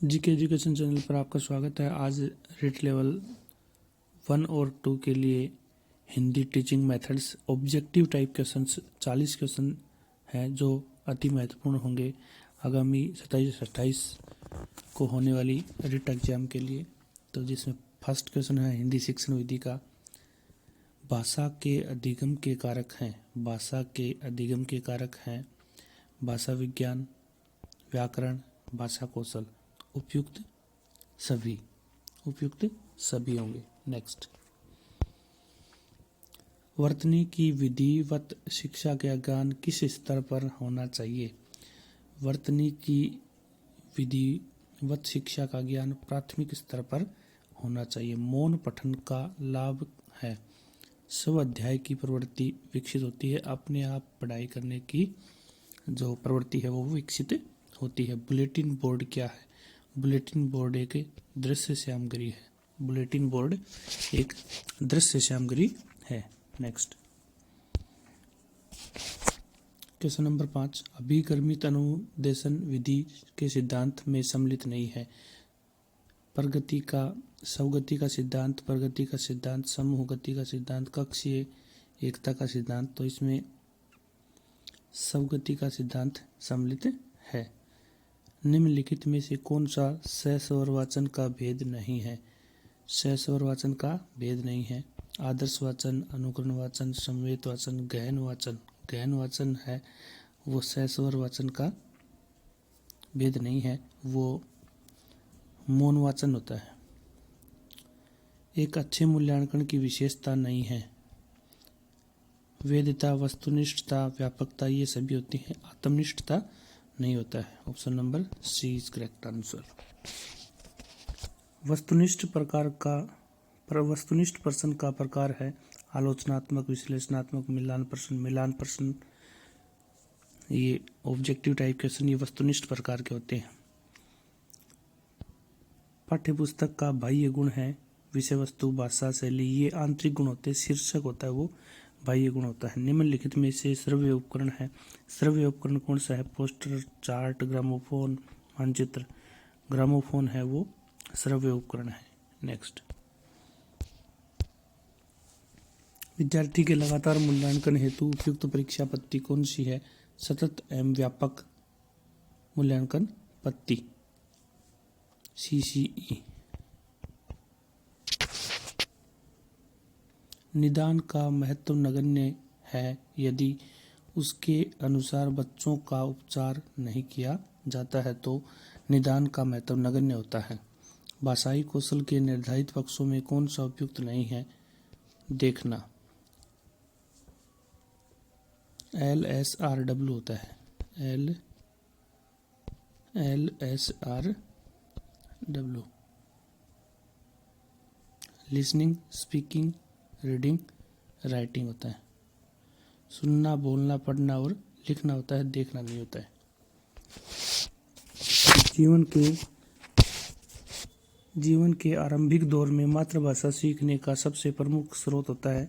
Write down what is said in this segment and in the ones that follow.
GK education channel पर आपका स्वागत है। आज रेट लेवल 1 और 2 के लिए Hindi teaching methods objective type questions 40 question हैं जो अति महत्वपूर्ण होंगे आगामी 27-28 को होने वाली रिट एग्जाम के लिए। तो जिसमें फर्स्ट क्वेश्चन है हिंदी शिक्षण विधि का, भाषा के अधिगम के कारक हैं। भाषा के अधिगम के कारक हैं भाषा विज्ञान, व्याकरण, भाषा कौशल। उपयुक्त सभी होंगे। नेक्स्ट, वर्तनी की विधिवत शिक्षा का ज्ञान किस स्तर पर होना चाहिए? वर्तनी की विधिवत शिक्षा का ज्ञान प्राथमिक स्तर पर होना चाहिए। मौन पठन का लाभ है, स्वाध्याय की प्रवृत्ति विकसित होती है, अपने आप पढ़ाई करने की जो प्रवृत्ति है वो विकसित होती है। बुलेटिन बोर्ड क्या है? बुलेटिन बोर्ड एक दृश्य सामग्री है। बुलेटिन बोर्ड एक दृश्य सामग्री है। नेक्स्ट, क्वेश्चन नंबर 5, अभिकर्मित अनुदेशन विधि के सिद्धांत में सम्मिलित नहीं है। प्रगति का, स्वगति का सिद्धांत, प्रगति का सिद्धांत, समूह गति का सिद्धांत, कक्षीय एकता का सिद्धांत। तो इसमें स्वगति का सिद्धांत सम्मिलित है। निम्नलिखित में से कौन सा सहस्रवाचन का भेद नहीं है? सहस्रवाचन का भेद नहीं है। आदर्श वाचन, अनुकरण वाचन, समवेत वाचन, गहन वाचन। गहन वाचन है वो सहस्रवाचन का भेद नहीं है, वो मौन वाचन होता है। एक अच्छे मूल्यांकन की विशेषता नहीं है। वेदिता, वस्तुनिष्ठता, व्यापकता ये सभी होती हैं, आत्मनिष्ठता नहीं होता है। Option number C is correct answer. वस्तुनिष्ठ प्रश्न का प्रकार है आलोचनात्मक, विश्लेषणात्मक, मिलान प्रश्न। मिलान प्रश्न ये ऑब्जेक्टिव टाइप क्वेश्चन ये वस्तुनिष्ठ प्रकार के होते हैं। पाठ्यपुस्तक का बाह्य गुण है विषय वस्तु, भाषा, शैली, ये आंतरिक गुण होते हैं। शीर्षक होता है वो बाह्य गुण होता है। निम्नलिखित में से श्रव्य उपकरण है। श्रव्य उपकरण कौन सा है? पोस्टर, चार्ट, ग्रामोफोन, मानचित्र। ग्रामोफोन है वो श्रव्य उपकरण है। नेक्स्ट, विद्यार्थी के लगातार मूल्यांकन हेतु उपयुक्त परीक्षा पद्धति कौन सी है? सतत एवं व्यापक मूल्यांकन पद्धति, CCE। निदान का महत्व नगण्य है यदि उसके अनुसार बच्चों का उपचार नहीं किया जाता है तो निदान का महत्व नगण्य होता है। भाषाई कौशल के निर्धारित पक्षों में कौन सा उपयुक्त नहीं है? देखना, LSRW होता है। LSRW listening, speaking, reading, writing होता है। सुनना, बोलना, पढ़ना और लिखना होता है, देखना नहीं होता है। जीवन के आरंभिक दौर में मातृभाषा सीखने का सबसे प्रमुख स्रोत होता है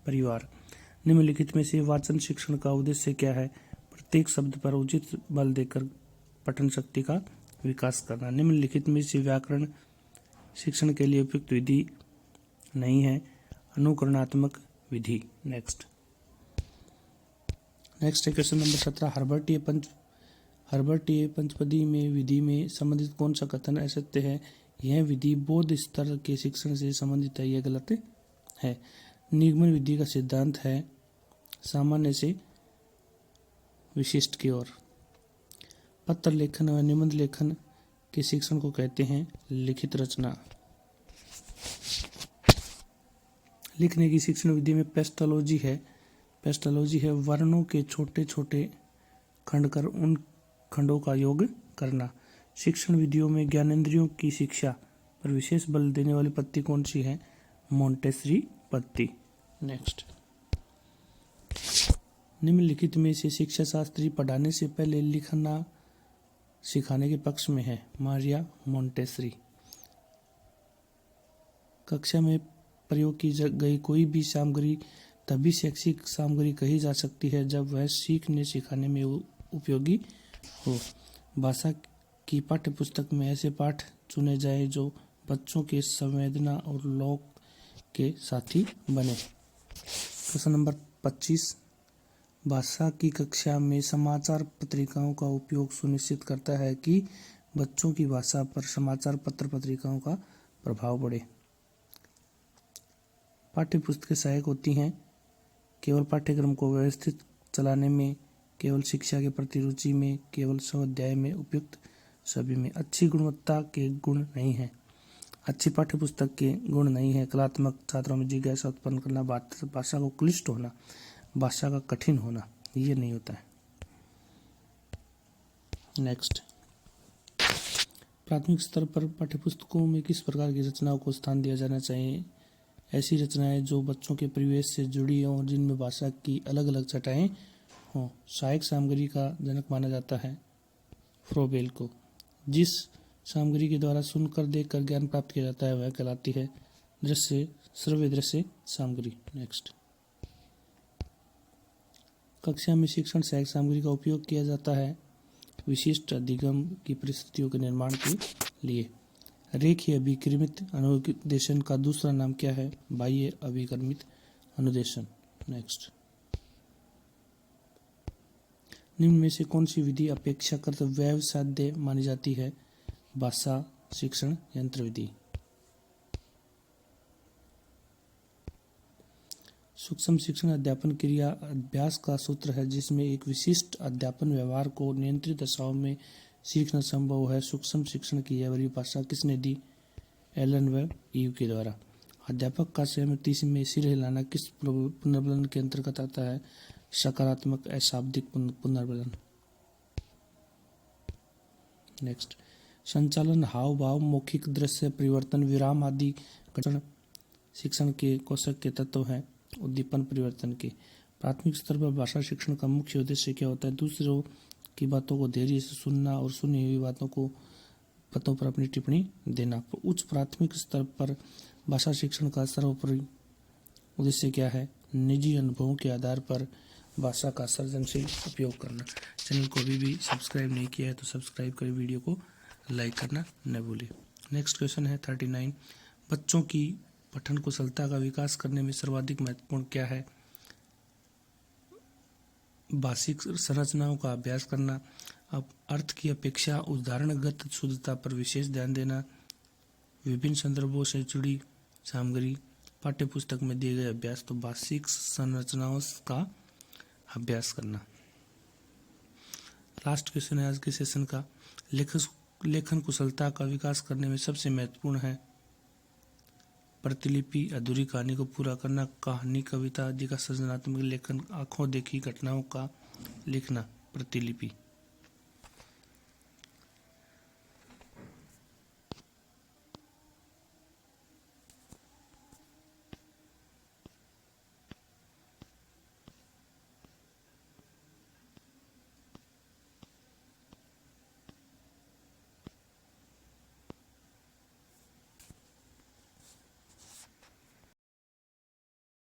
परिवार। निम्नलिखित में से वाचन शिक्षण का उद्देश्य क्या है? प्रत्येक शब्द पर उचित बल देकर पठन शक्ति का विकास करना। निम्नलिखित में से व्याकरण शिक्षण के लिए उपयुक्त विधि नहीं है, अनुकरणात्मक विधि। नेक्स्ट है क्वेश्चन नंबर 17, हर्बर्टीय पंचपदी में विधि में संबंधित कौन सा कथन असत्य है? यह विधि बौद्ध स्तर के शिक्षण से संबंधित है, यह गलत है। निगमन विधि का सिद्धांत है सामान्य से विशिष्ट की ओर। पत्र लेखन और निबंध लेखन के शिक्षण को कहते हैं लिखित रचना। लिखने की शिक्षण विधि में पेस्टोलॉजी है वर्णों के छोटे छोटे खंड कर उन खंडों का योग करना। शिक्षण विधियों में ज्ञानेंद्रियों की शिक्षा पर विशेष बल देने वाली पद्धति कौन सी है? मोंटेसरी पद्धति। नेक्स्ट, निम्नलिखित में से शिक्षा शास्त्री पढ़ाने से पहले लिखना सिखाने के पक्ष में है? Maria Montessori. कक्षा में प्रयोग की गई कोई भी सामग्री तभी शैक्षिक सामग्री कही जा सकती है जब वह सीखने सिखाने में उपयोगी हो। भाषा कि पाठ्यपुस्तक में ऐसे पाठ चुने जाएं जो बच्चों के संवेदना और लोक के साथी बने। क्वेश्चन नंबर 25, भाषा की कक्षा में समाचार पत्रिकाओं का उपयोग सुनिश्चित करता है कि बच्चों की भाषा पर समाचार पत्र पत्रिकाओं का प्रभाव पड़े। पाठ्यपुस्तकें सहायक होती हैं केवल पाठ्यक्रम को व्यवस्थित चलाने में, केवल शिक्षा के प्रति रुचि में, केवल स्वाध्याय में, उपयुक्त सभी में। अच्छी गुणवत्ता के गुण नहीं है। अच्छी पाठ्यपुस्तक के गुण नहीं है कलात्मक, छात्रों में जिज्ञासा उत्पन्न करना, भाषा को क्लिष्ट होना, भाषा का कठिन होना, ये नहीं होता है। नेक्स्ट, प्राथमिक स्तर पर पाठ्यपुस्तकों में किस प्रकार की रचनाओं को स्थान दिया जाना चाहिए? ऐसी रचनाएं जो बच्चों के परिवेश से जुड़ी हों और जिनमें भाषा की अलग अलग छटाएं हों। सहायक सामग्री का जनक माना जाता है फ्रोबेल को। जिस सामग्री के द्वारा सुनकर देखकर ज्ञान प्राप्त किया जाता है वह कहलाती है दृश्य श्रव्य दृश्य सामग्री। नेक्स्ट, कक्षा में शिक्षण सहायक सामग्री का उपयोग किया जाता है विशिष्ट अधिगम की परिस्थितियों के निर्माण के लिए। रेखीय अभिक्रमित अनुदेशन का दूसरा नाम क्या है? बाह्य अभिक्रमित अनुदेशन। नेक्स्ट, निम्न में से कौन सी विधि अपेक्षाकृत व्यवसाध्य मानी जाती है? भाषा शिक्षण यंत्र विधि। सूक्ष्म शिक्षण अध्यापन क्रिया अभ्यास का सूत्र है जिसमें एक विशिष्ट अध्यापन व्यवहार को नियंत्रित दशाओं में सीखना संभव है। सूक्ष्म शिक्षण की यह परिभाषा किसने दी? एलन व ईव के द्वारा। अध्यापक का सहमति में सिर हिलाना किस पुनर्बलन के अंतर्गत आता है? सकारात्मक अशाब्दिक पुनर्बलन। नेक्स्ट, संचालन, हाव भाव, मौखिक दृश्य परिवर्तन, विराम आदि शिक्षण के कोशक के तत्व हैं। उद्दीपन परिवर्तन के। प्राथमिक स्तर पर भाषा शिक्षण का मुख्य उद्देश्य क्या होता है? दूसरों की बातों को धैर्य से सुनना और सुनी हुई बातों पर अपनी टिप्पणी देना। उच्च प्राथमिक स्तर पर भाषा शिक्षण का सर्वोपरि उद्देश्य क्या है? निजी अनुभवों के आधार पर भाषा का सृजनशील उपयोग करना। चैनल को अभी भी सब्सक्राइब नहीं किया है तो सब्सक्राइब करें, वीडियो को लाइक करना न भूलें। नेक्स्ट क्वेश्चन है 39, बच्चों की पठन कुशलता का विकास करने में सर्वाधिक महत्वपूर्ण क्या है? भाषिक संरचनाओं का अभ्यास करना, अब अर्थ की अपेक्षा उदाहरणगत शुद्धता पर विशेष ध्यान देना, विभिन्न संदर्भों से जुड़ी सामग्री, पाठ्यपुस्तक में दिए गए अभ्यास। तो भाषिक संरचनाओं का अभ्यास करना। लास्ट क्वेश्चन है आज के सेशन का, लेखन कुशलता का विकास करने में सबसे महत्वपूर्ण है प्रतिलिपि, अधूरी कहानी को पूरा करना, कहानी कविता आदि का सृजनात्मक लेखन, आंखों देखी घटनाओं का लिखना, प्रतिलिपि।